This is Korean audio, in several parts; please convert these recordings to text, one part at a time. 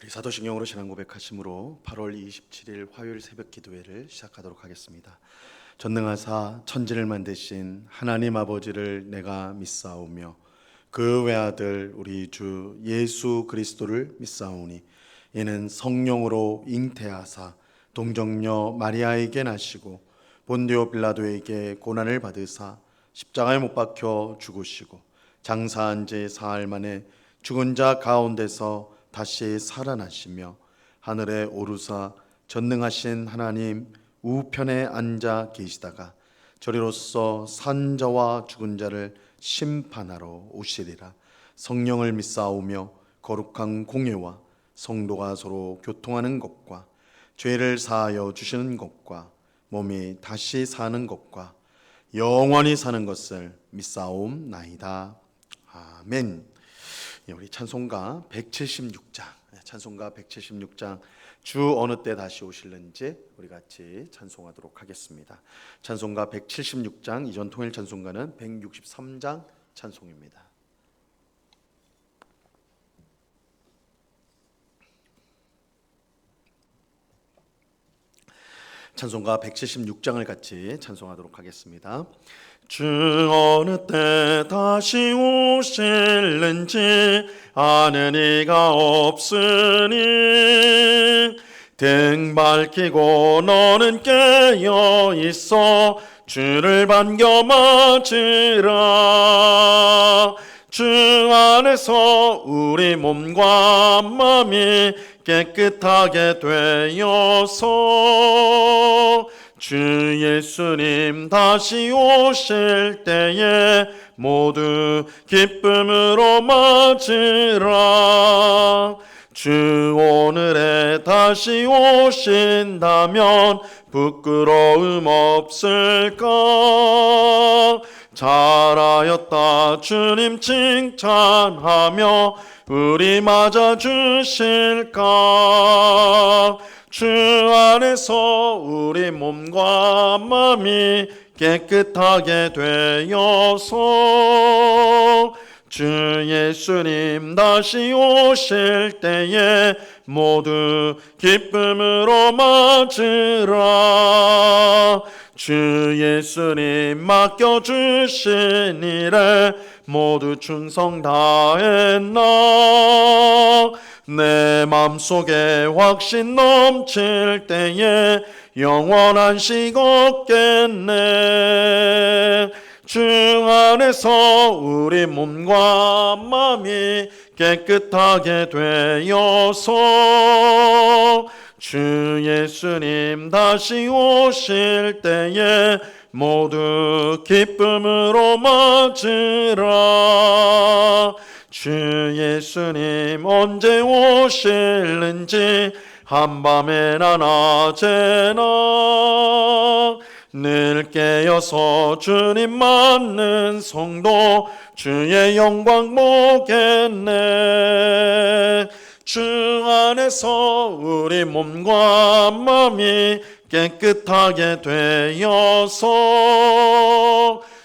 우리 사도신경으로 신앙 고백하심으로 8월 27일 화요일 새벽 기도회를 시작하도록 하겠습니다. 전능하사 천지를 만드신 하나님 아버지를 내가 믿사오며 그 외아들 우리 주 예수 그리스도를 믿사오니 이는 성령으로 잉태하사 동정녀 마리아에게 나시고 본디오 빌라도에게 고난을 받으사 십자가에 못 박혀 죽으시고 장사한 지 사흘 만에 죽은 자 가운데서 다시 살아나시며 하늘에 오르사 전능하신 하나님 우편에 앉아 계시다가 저리로서 산 자와 죽은 자를 심판하러 오시리라. 성령을 믿사오며 거룩한 공예와 성도가 서로 교통하는 것과 죄를 사하여 주시는 것과 몸이 다시 사는 것과 영원히 사는 것을 믿사옵나이다. 아멘. 우리 찬송가 176장 주 어느 때 다시 오실는지 우리 같이 찬송하도록 하겠습니다. 찬송가 176장 이전 통일 찬송가는 163장 찬송입니다. 찬송가 176장을 같이 찬송하도록 하겠습니다. 주 어느 때 다시 오실는지 아는 이가 없으니 등 밝히고 너는 깨어 있어 주를 반겨 맞으라. 주 안에서 우리 몸과 마음이 깨끗하게 되어서 주 예수님 다시 오실 때에 모두 기쁨으로 맞으라. 주 오늘에 다시 오신다면 부끄러움 없을까? 잘하였다 주님 칭찬하며 우리 맞아주실까? 주 안에서 우리 몸과 마음이 깨끗하게 되어서 주 예수님 다시 오실 때에 모두 기쁨으로 맞으라. 주 예수님 맡겨주신 일에 모두 충성 다했나? 내 맘속에 확신 넘칠 때에 영원한 식 없겠네. 주 안에서 우리 몸과 마음이 깨끗하게 되어서 주 예수님 다시 오실 때에 모두 기쁨으로 맞으라. 주 예수님 언제 오실는지 한밤에나 낮에나 늘 깨어서 주님 맞는 성도 주의 영광 보겠네. 주 안에서 우리 몸과 마음이 깨끗하게 되어서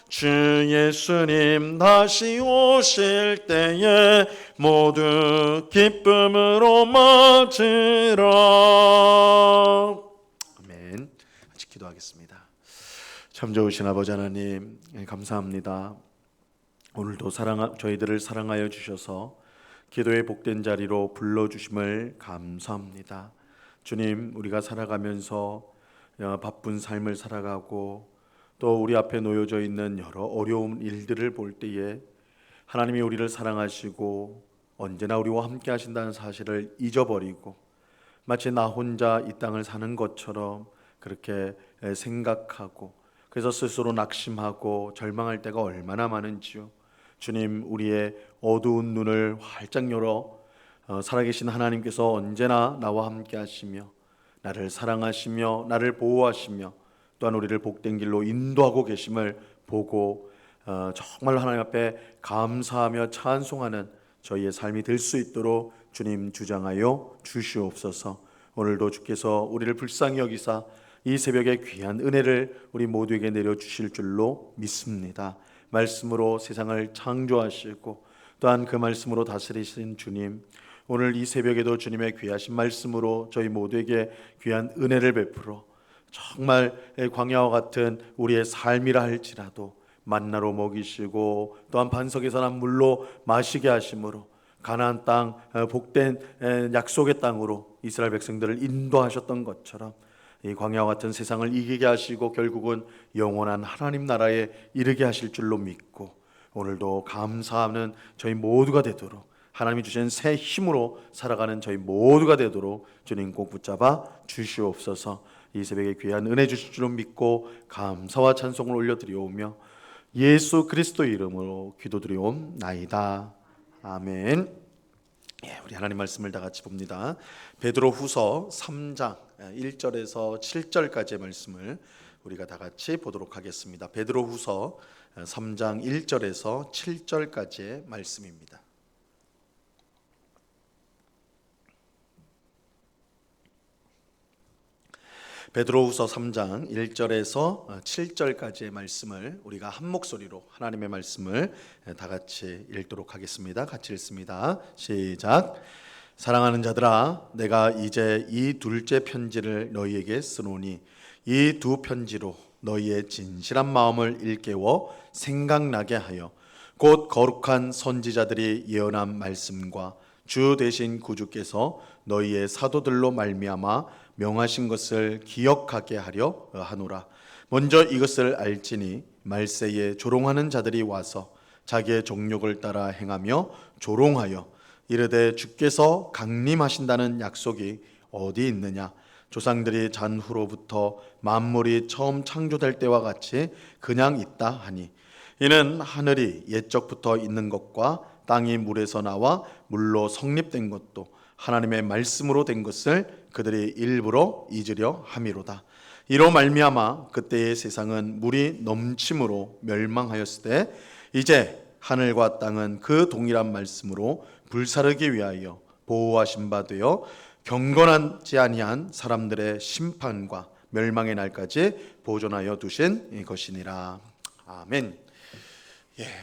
주 예수님 다시 오실 때에 모두 기쁨으로 맞으라. 아멘. 같이 기도하겠습니다. 참 좋으신 아버지 하나님 감사합니다. 오늘도 저희들을 사랑하여 주셔서 기도의 복된 자리로 불러주심을 감사합니다. 주님, 우리가 살아가면서 바쁜 삶을 살아가고 또 우리 앞에 놓여져 있는 여러 어려운 일들을 볼 때에 하나님이 우리를 사랑하시고 언제나 우리와 함께 하신다는 사실을 잊어버리고 마치 나 혼자 이 땅을 사는 것처럼 그렇게 생각하고 그래서 스스로 낙심하고 절망할 때가 얼마나 많은지요. 주님, 우리의 어두운 눈을 활짝 열어 살아계신 하나님께서 언제나 나와 함께 하시며 나를 사랑하시며 나를 보호하시며 또한 우리를 복된 길로 인도하고 계심을 보고 정말 하나님 앞에 감사하며 찬송하는 저희의 삶이 될 수 있도록 주님 주장하여 주시옵소서. 오늘도 주께서 우리를 불쌍히 여기사 이 새벽에 귀한 은혜를 우리 모두에게 내려주실 줄로 믿습니다. 말씀으로 세상을 창조하시고 또한 그 말씀으로 다스리신 주님, 오늘 이 새벽에도 주님의 귀하신 말씀으로 저희 모두에게 귀한 은혜를 베풀어 정말 광야와 같은 우리의 삶이라 할지라도 만나로 먹이시고 또한 반석에서 난 물로 마시게 하심으로 가나안 땅 복된 약속의 땅으로 이스라엘 백성들을 인도하셨던 것처럼 이 광야와 같은 세상을 이기게 하시고 결국은 영원한 하나님 나라에 이르게 하실 줄로 믿고 오늘도 감사하는 저희 모두가 되도록 하나님이 주신 새 힘으로 살아가는 저희 모두가 되도록 주님 꼭 붙잡아 주시옵소서. 이 새벽에 귀한 은혜 주실 줄로 믿고 감사와 찬송을 올려드리오며 예수 그리스도 이름으로 기도드리옵나이다. 아멘. 우리 하나님 말씀을 다 같이 봅니다. 베드로후서 3장 1절에서 7절까지의 말씀을 우리가 다 같이 보도록 하겠습니다. 베드로후서 3장 1절에서 7절까지의 말씀입니다. 베드로후서 3장 1절에서 7절까지의 말씀을 우리가 한 목소리로 하나님의 말씀을 다 같이 읽도록 하겠습니다. 같이 읽습니다. 시작. 사랑하는 자들아, 내가 이제 이 둘째 편지를 너희에게 쓰노니 이 두 편지로 너희의 진실한 마음을 일깨워 생각나게 하여 곧 거룩한 선지자들이 예언한 말씀과 주 되신 구주께서 너희의 사도들로 말미암아 명하신 것을 기억하게 하려 하노라. 먼저 이것을 알지니 말세에 조롱하는 자들이 와서 자기의 정욕을 따라 행하며 조롱하여 이르되 주께서 강림하신다는 약속이 어디 있느냐. 조상들이 잔후로부터 만물이 처음 창조될 때와 같이 그냥 있다 하니 이는 하늘이 옛적부터 있는 것과 땅이 물에서 나와 물로 성립된 것도 하나님의 말씀으로 된 것을 그들이 일부러 잊으려 함이로다. 이로 말미암아 그때의 세상은 물이 넘침으로 멸망하였을 때 이제 하늘과 땅은 그 동일한 말씀으로 불사르기 위하여 보호하신 바 되어 경건하지 아니한 사람들의 심판과 멸망의 날까지 보존하여 두신 것이니라. 아멘.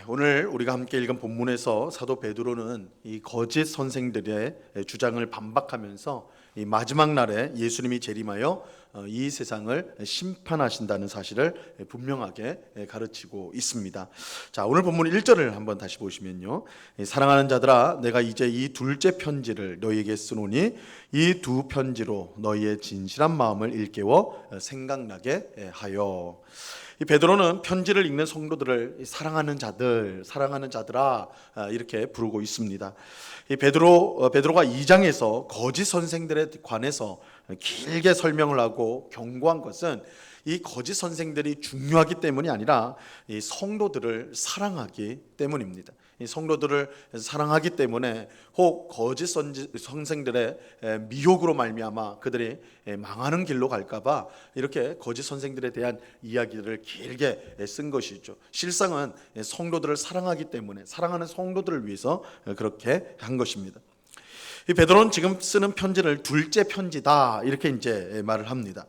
오늘 우리가 함께 읽은 본문에서 사도 베드로는 이 거짓 선생들의 주장을 반박하면서 이 마지막 날에 예수님이 재림하여 이 세상을 심판하신다는 사실을 분명하게 가르치고 있습니다. 자, 오늘 본문 1절을 한번 다시 보시면요. 사랑하는 자들아, 내가 이제 이 둘째 편지를 너희에게 쓰노니 이 두 편지로 너희의 진실한 마음을 일깨워 생각나게 하여. 이 베드로는 편지를 읽는 성도들을 사랑하는 자들, 사랑하는 자들아 이렇게 부르고 있습니다. 이 베드로가 2장에서 거짓 선생들에 관해서 길게 설명을 하고 경고한 것은 이 거짓 선생들이 중요하기 때문이 아니라 이 성도들을 사랑하기 때문입니다. 이 성도들을 사랑하기 때문에 혹 거짓 선생들의 미혹으로 말미암아 그들이 망하는 길로 갈까봐 이렇게 거짓 선생들에 대한 이야기를 길게 쓴 것이죠. 실상은 성도들을 사랑하기 때문에 사랑하는 성도들을 위해서 그렇게 한 것입니다. 이 베드로는 지금 쓰는 편지를 둘째 편지다 이렇게 이제 말을 합니다.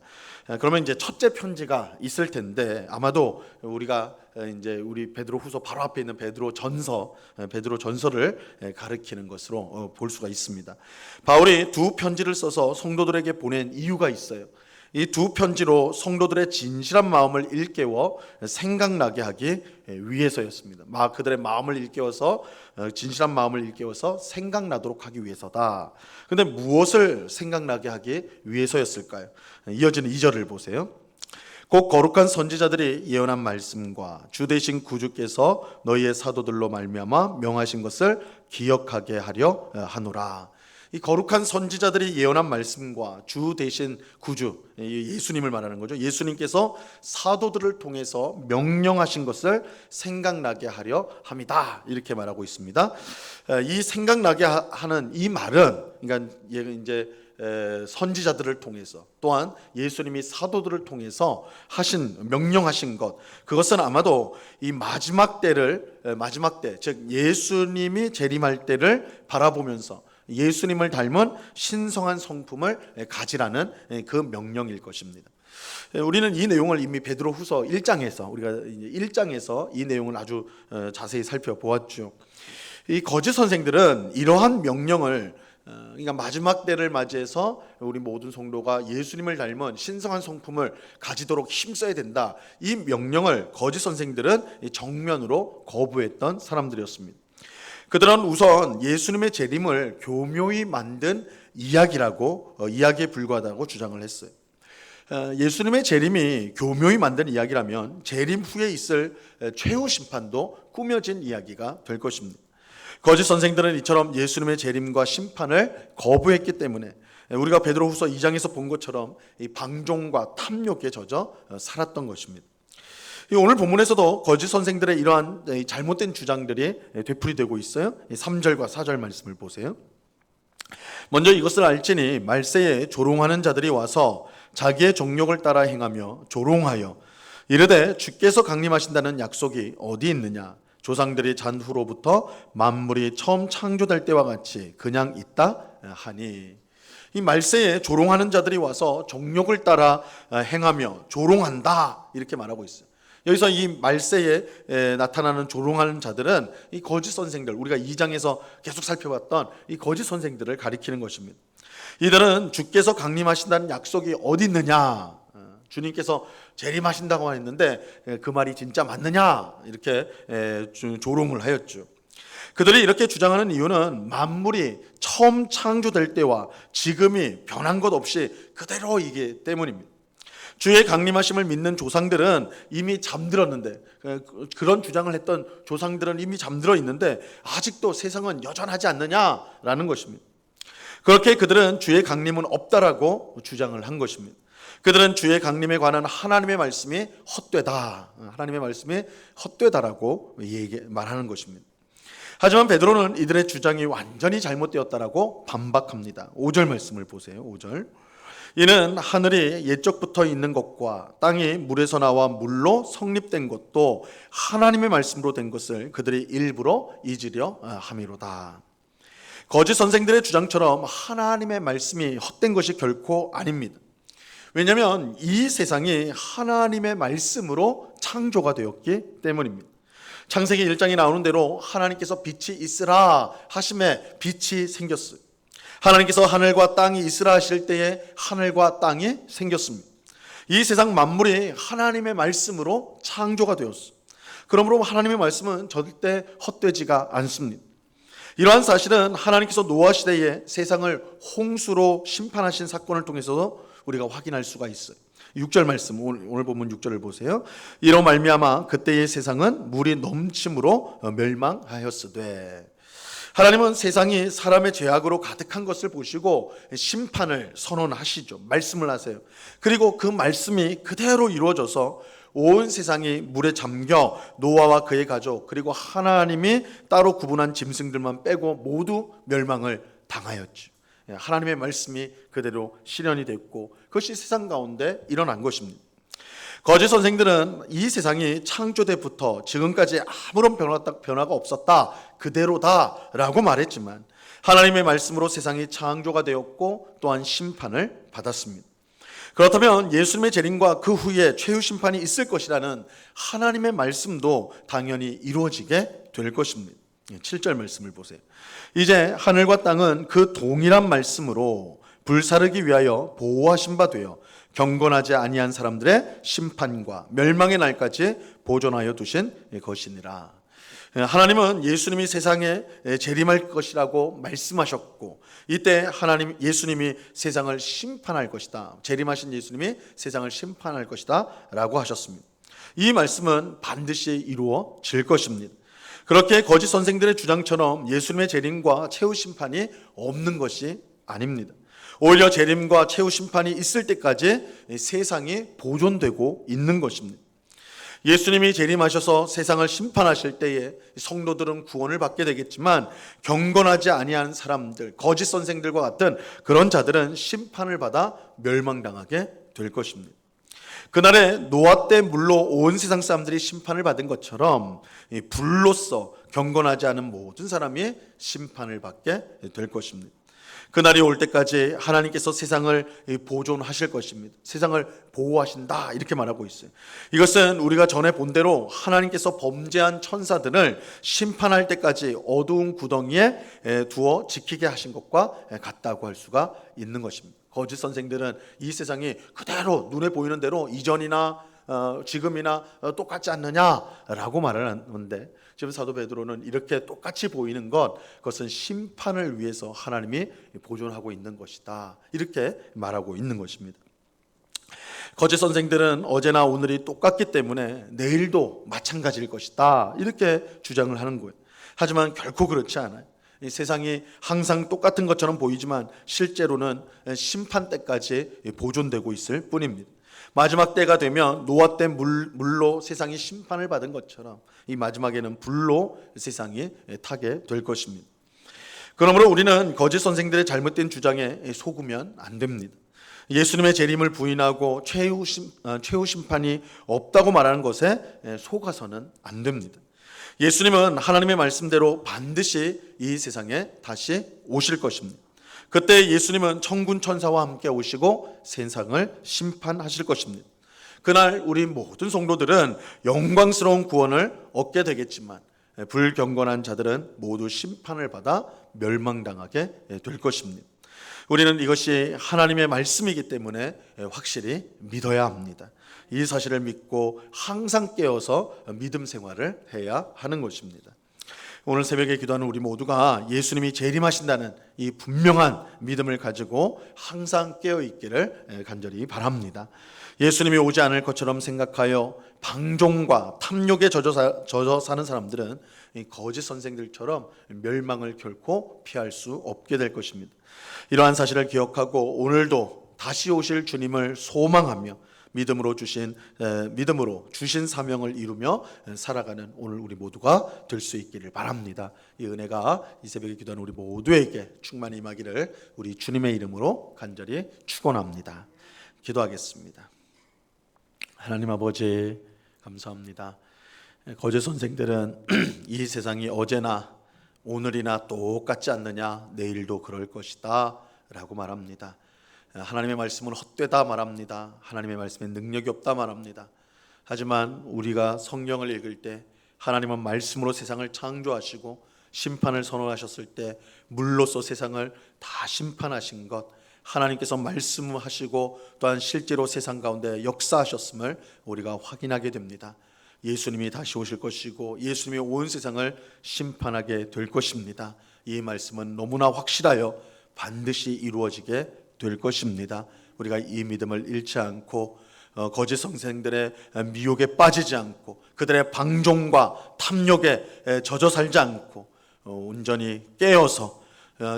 그러면 이제 첫째 편지가 있을 텐데 아마도 우리가 이제 우리 베드로후서 바로 앞에 있는 베드로전서를 가리키는 것으로 볼 수가 있습니다. 바울이 두 편지를 써서 성도들에게 보낸 이유가 있어요. 이 두 편지로 성도들의 진실한 마음을 일깨워 생각나게 하기 위해서였습니다. 그들의 마음을 일깨워서 진실한 마음을 일깨워서 생각나도록 하기 위해서다. 근데 무엇을 생각나게 하기 위해서였을까요? 이어지는 2절을 보세요. 곧 거룩한 선지자들이 예언한 말씀과 주 되신 구주께서 너희의 사도들로 말미암아 명하신 것을 기억하게 하려 하노라. 이 거룩한 선지자들이 예언한 말씀과 주 되신 구주, 예수님을 말하는 거죠. 예수님께서 사도들을 통해서 명령하신 것을 생각나게 하려 함이다. 이렇게 말하고 있습니다. 이 생각나게 하는 이 말은, 그러니까 이제 선지자들을 통해서 또한 예수님이 사도들을 통해서 명령하신 것, 그것은 아마도 이 마지막 때, 즉 예수님이 재림할 때를 바라보면서 예수님을 닮은 신성한 성품을 가지라는 그 명령일 것입니다. 우리는 이 내용을 이미 베드로후서 1장에서 우리가 1장에서 이 내용을 아주 자세히 살펴보았죠. 이 거짓 선생들은 이러한 명령을 그러니까 마지막 때를 맞이해서 우리 모든 성도가 예수님을 닮은 신성한 성품을 가지도록 힘써야 된다. 이 명령을 거짓 선생들은 정면으로 거부했던 사람들이었습니다. 그들은 우선 예수님의 재림을 교묘히 만든 이야기에 불과하다고 주장을 했어요. 예수님의 재림이 교묘히 만든 이야기라면 재림 후에 있을 최후 심판도 꾸며진 이야기가 될 것입니다. 거짓 선생들은 이처럼 예수님의 재림과 심판을 거부했기 때문에 우리가 베드로후서 2장에서 본 것처럼 이 방종과 탐욕에 젖어 살았던 것입니다. 오늘 본문에서도 거짓 선생들의 이러한 잘못된 주장들이 되풀이되고 있어요. 3절과 4절 말씀을 보세요. 먼저 이것을 알지니 말세에 조롱하는 자들이 와서 자기의 정욕을 따라 행하며 조롱하여 이르되 주께서 강림하신다는 약속이 어디 있느냐? 조상들이 잔 후로부터 만물이 처음 창조될 때와 같이 그냥 있다 하니, 이 말세에 조롱하는 자들이 와서 정욕을 따라 행하며 조롱한다 이렇게 말하고 있어요. 여기서 이 말세에 나타나는 조롱하는 자들은 이 거짓 선생들, 우리가 2장에서 계속 살펴봤던 이 거짓 선생들을 가리키는 것입니다. 이들은 주께서 강림하신다는 약속이 어디 있느냐, 주님께서 재림하신다고 했는데 그 말이 진짜 맞느냐 이렇게 조롱을 하였죠. 그들이 이렇게 주장하는 이유는 만물이 처음 창조될 때와 지금이 변한 것 없이 그대로이기 때문입니다. 주의 강림하심을 믿는 조상들은 이미 잠들었는데, 그런 주장을 했던 조상들은 이미 잠들어 있는데 아직도 세상은 여전하지 않느냐라는 것입니다. 그렇게 그들은 주의 강림은 없다라고 주장을 한 것입니다. 그들은 주의 강림에 관한 하나님의 말씀이 헛되다, 하나님의 말씀이 헛되다라고 말하는 것입니다. 하지만 베드로는 이들의 주장이 완전히 잘못되었다라고 반박합니다. 5절 말씀을 보세요. 5절. 이는 하늘이 옛적부터 있는 것과 땅이 물에서 나와 물로 성립된 것도 하나님의 말씀으로 된 것을 그들이 일부러 잊으려 함이로다. 거짓 선생들의 주장처럼 하나님의 말씀이 헛된 것이 결코 아닙니다. 왜냐하면 이 세상이 하나님의 말씀으로 창조가 되었기 때문입니다. 창세기 1장에 나오는 대로 하나님께서 빛이 있으라 하심에 빛이 생겼어요. 하나님께서 하늘과 땅이 있으라 하실 때에 하늘과 땅이 생겼습니다. 이 세상 만물이 하나님의 말씀으로 창조가 되었어요. 그러므로 하나님의 말씀은 절대 헛되지가 않습니다. 이러한 사실은 하나님께서 노아 시대에 세상을 홍수로 심판하신 사건을 통해서도 우리가 확인할 수가 있어요. 6절 말씀, 오늘 본문 6절을 보세요. 이로 말미암아 그때의 세상은 물이 넘침으로 멸망하였으되, 하나님은 세상이 사람의 죄악으로 가득한 것을 보시고 심판을 선언하시죠. 말씀을 하세요. 그리고 그 말씀이 그대로 이루어져서 온 세상이 물에 잠겨 노아와 그의 가족, 그리고 하나님이 따로 구분한 짐승들만 빼고 모두 멸망을 당하였죠. 하나님의 말씀이 그대로 실현이 됐고 그것이 세상 가운데 일어난 것입니다. 거짓 선생들은 이 세상이 창조 때부터 지금까지 아무런 변화가 없었다, 그대로다라고 말했지만 하나님의 말씀으로 세상이 창조가 되었고 또한 심판을 받았습니다. 그렇다면 예수님의 재림과 그 후에 최후 심판이 있을 것이라는 하나님의 말씀도 당연히 이루어지게 될 것입니다. 7절 말씀을 보세요. 이제 하늘과 땅은 그 동일한 말씀으로 불사르기 위하여 보호하신 바 되어 경건하지 아니한 사람들의 심판과 멸망의 날까지 보존하여 두신 것이니라. 하나님은 예수님이 세상에 재림할 것이라고 말씀하셨고 이때 예수님이 세상을 심판할 것이다, 재림하신 예수님이 세상을 심판할 것이다 라고 하셨습니다. 이 말씀은 반드시 이루어질 것입니다. 그렇게 거짓 선생들의 주장처럼 예수님의 재림과 최후 심판이 없는 것이 아닙니다. 오히려 재림과 최후 심판이 있을 때까지 세상이 보존되고 있는 것입니다. 예수님이 재림하셔서 세상을 심판하실 때에 성도들은 구원을 받게 되겠지만 경건하지 아니한 사람들, 거짓 선생들과 같은 그런 자들은 심판을 받아 멸망당하게 될 것입니다. 그날에 노아 때 물로 온 세상 사람들이 심판을 받은 것처럼 불로써 경건하지 않은 모든 사람이 심판을 받게 될 것입니다. 그날이 올 때까지 하나님께서 세상을 보존하실 것입니다. 세상을 보호하신다 이렇게 말하고 있어요. 이것은 우리가 전에 본 대로 하나님께서 범죄한 천사들을 심판할 때까지 어두운 구덩이에 두어 지키게 하신 것과 같다고 할 수가 있는 것입니다. 거짓 선생들은 이 세상이 그대로 눈에 보이는 대로 이전이나 지금이나 똑같지 않느냐라고 말을 하는데, 지금 사도 베드로는 이렇게 똑같이 보이는 그것은 심판을 위해서 하나님이 보존하고 있는 것이다 이렇게 말하고 있는 것입니다. 거짓 선생들은 어제나 오늘이 똑같기 때문에 내일도 마찬가지일 것이다 이렇게 주장을 하는 거예요. 하지만 결코 그렇지 않아요. 이 세상이 항상 똑같은 것처럼 보이지만 실제로는 심판 때까지 보존되고 있을 뿐입니다. 마지막 때가 되면 노아 때 물로 세상이 심판을 받은 것처럼 이 마지막에는 불로 세상이 타게 될 것입니다. 그러므로 우리는 거짓 선생들의 잘못된 주장에 속으면 안 됩니다. 예수님의 재림을 부인하고 최후 심판이 없다고 말하는 것에 속아서는 안 됩니다. 예수님은 하나님의 말씀대로 반드시 이 세상에 다시 오실 것입니다. 그때 예수님은 천군 천사와 함께 오시고 세상을 심판하실 것입니다. 그날 우리 모든 성도들은 영광스러운 구원을 얻게 되겠지만 불경건한 자들은 모두 심판을 받아 멸망당하게 될 것입니다. 우리는 이것이 하나님의 말씀이기 때문에 확실히 믿어야 합니다. 이 사실을 믿고 항상 깨어서 믿음 생활을 해야 하는 것입니다. 오늘 새벽에 기도하는 우리 모두가 예수님이 재림하신다는 이 분명한 믿음을 가지고 항상 깨어있기를 간절히 바랍니다. 예수님이 오지 않을 것처럼 생각하여 방종과 탐욕에 젖어 사는 사람들은 거짓 선생들처럼 멸망을 결코 피할 수 없게 될 것입니다. 이러한 사실을 기억하고 오늘도 다시 오실 주님을 소망하며 믿음으로 주신 사명을 이루며 살아가는 오늘 우리 모두가 될 수 있기를 바랍니다. 이 은혜가 이 새벽에 기도하는 우리 모두에게 충만히 임하기를 우리 주님의 이름으로 간절히 축원합니다. 기도하겠습니다. 하나님 아버지 감사합니다. 거짓 선생들은 이 세상이 어제나 오늘이나 똑같지 않느냐, 내일도 그럴 것이다 라고 말합니다. 하나님의 말씀은 헛되다 말합니다. 하나님의 말씀에 능력이 없다 말합니다. 하지만 우리가 성경을 읽을 때 하나님은 말씀으로 세상을 창조하시고 심판을 선언하셨을 때 물로써 세상을 다 심판하신 것, 하나님께서 말씀하시고 또한 실제로 세상 가운데 역사하셨음을 우리가 확인하게 됩니다. 예수님이 다시 오실 것이고 예수님이 온 세상을 심판하게 될 것입니다. 이 말씀은 너무나 확실하여 반드시 이루어지게 될 것입니다. 우리가 이 믿음을 잃지 않고 거짓 선생들의 미혹에 빠지지 않고 그들의 방종과 탐욕에 젖어 살지 않고 온전히 깨어서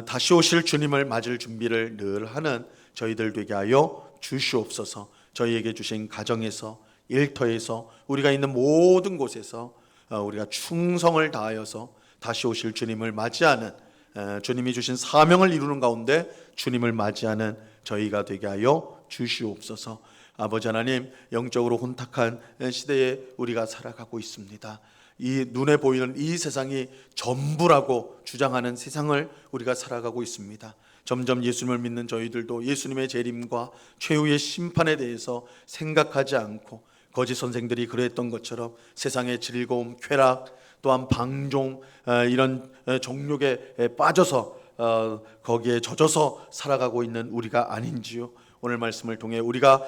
다시 오실 주님을 맞을 준비를 늘 하는 저희들 되게 하여 주시옵소서. 저희에게 주신 가정에서, 일터에서, 우리가 있는 모든 곳에서 우리가 충성을 다하여서 다시 오실 주님을 맞이하는, 주님이 주신 사명을 이루는 가운데 주님을 맞이하는 저희가 되게 하여 주시옵소서. 아버지 하나님, 영적으로 혼탁한 시대에 우리가 살아가고 있습니다. 이 눈에 보이는 이 세상이 전부라고 주장하는 세상을 우리가 살아가고 있습니다. 점점 예수님을 믿는 저희들도 예수님의 재림과 최후의 심판에 대해서 생각하지 않고 거짓 선생들이 그랬던 것처럼 세상의 즐거움, 쾌락, 또한 방종, 이런 정욕에 빠져서 거기에 젖어서 살아가고 있는 우리가 아닌지요. 오늘 말씀을 통해 우리가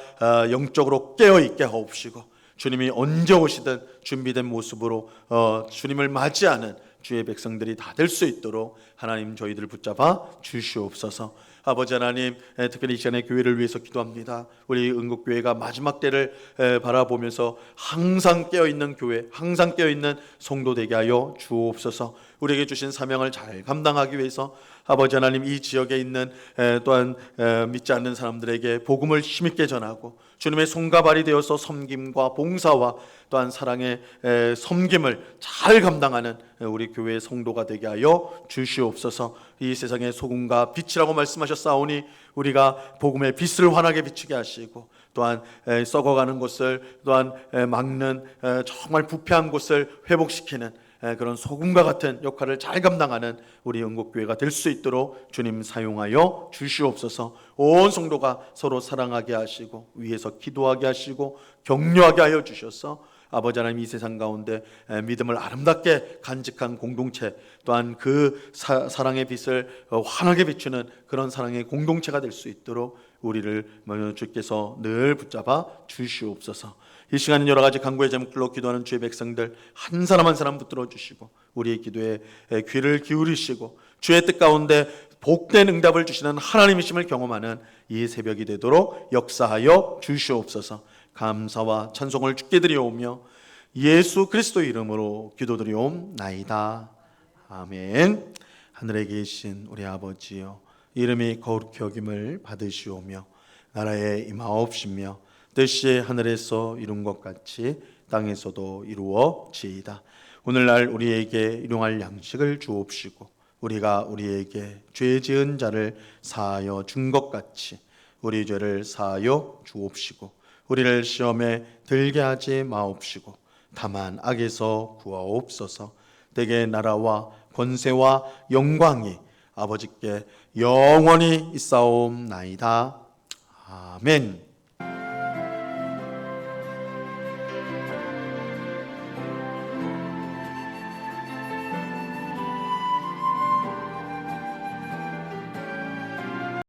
영적으로 깨어있게 하옵시고 주님이 언제 오시든 준비된 모습으로 주님을 맞이하는 주의 백성들이 다 될 수 있도록 하나님 저희들을 붙잡아 주시옵소서. 아버지 하나님, 특별히 이 시간에 교회를 위해서 기도합니다. 우리 은국교회가 마지막 때를 바라보면서 항상 깨어있는 교회, 항상 깨어있는 성도 되게 하여 주옵소서. 우리에게 주신 사명을 잘 감당하기 위해서 아버지 하나님, 이 지역에 있는 또한 믿지 않는 사람들에게 복음을 힘있게 전하고 주님의 손과 발이 되어서 섬김과 봉사와 또한 사랑의 섬김을 잘 감당하는 우리 교회의 성도가 되게 하여 주시옵소서. 이 세상의 소금과 빛이라고 말씀하셨사오니 우리가 복음의 빛을 환하게 비추게 하시고 또한 썩어가는 곳을 또한 막는 정말 부패한 곳을 회복시키는 그런 소금과 같은 역할을 잘 감당하는 우리 영국교회가 될 수 있도록 주님 사용하여 주시옵소서. 온 성도가 서로 사랑하게 하시고 위에서 기도하게 하시고 격려하게 하여 주셔서 아버지 하나님, 이 세상 가운데 믿음을 아름답게 간직한 공동체, 또한 그 사랑의 빛을 환하게 비추는 그런 사랑의 공동체가 될 수 있도록 우리를 주께서 늘 붙잡아 주시옵소서. 이 시간은 여러 가지 간구의 제목들로 기도하는 주의 백성들 한 사람 한 사람 붙들어 주시고 우리의 기도에 귀를 기울이시고 주의 뜻 가운데 복된 응답을 주시는 하나님이심을 경험하는 이 새벽이 되도록 역사하여 주시옵소서. 감사와 찬송을 주께 드리오며 예수 그리스도 이름으로 기도드리옵나이다. 아멘. 하늘에 계신 우리 아버지여, 이름이 거룩히 여김을 받으시오며 나라에 임하옵시며 뜻이 하늘에서 이룬 것 같이 땅에서도 이루어지이다. 오늘날 우리에게 일용할 양식을 주옵시고 우리가 우리에게 죄 지은 자를 사하여 준 것 같이 우리 죄를 사하여 주옵시고 우리를 시험에 들게 하지 마옵시고 다만 악에서 구하옵소서. 대개 나라와 권세와 영광이 아버지께 영원히 있사옵나이다. 아멘.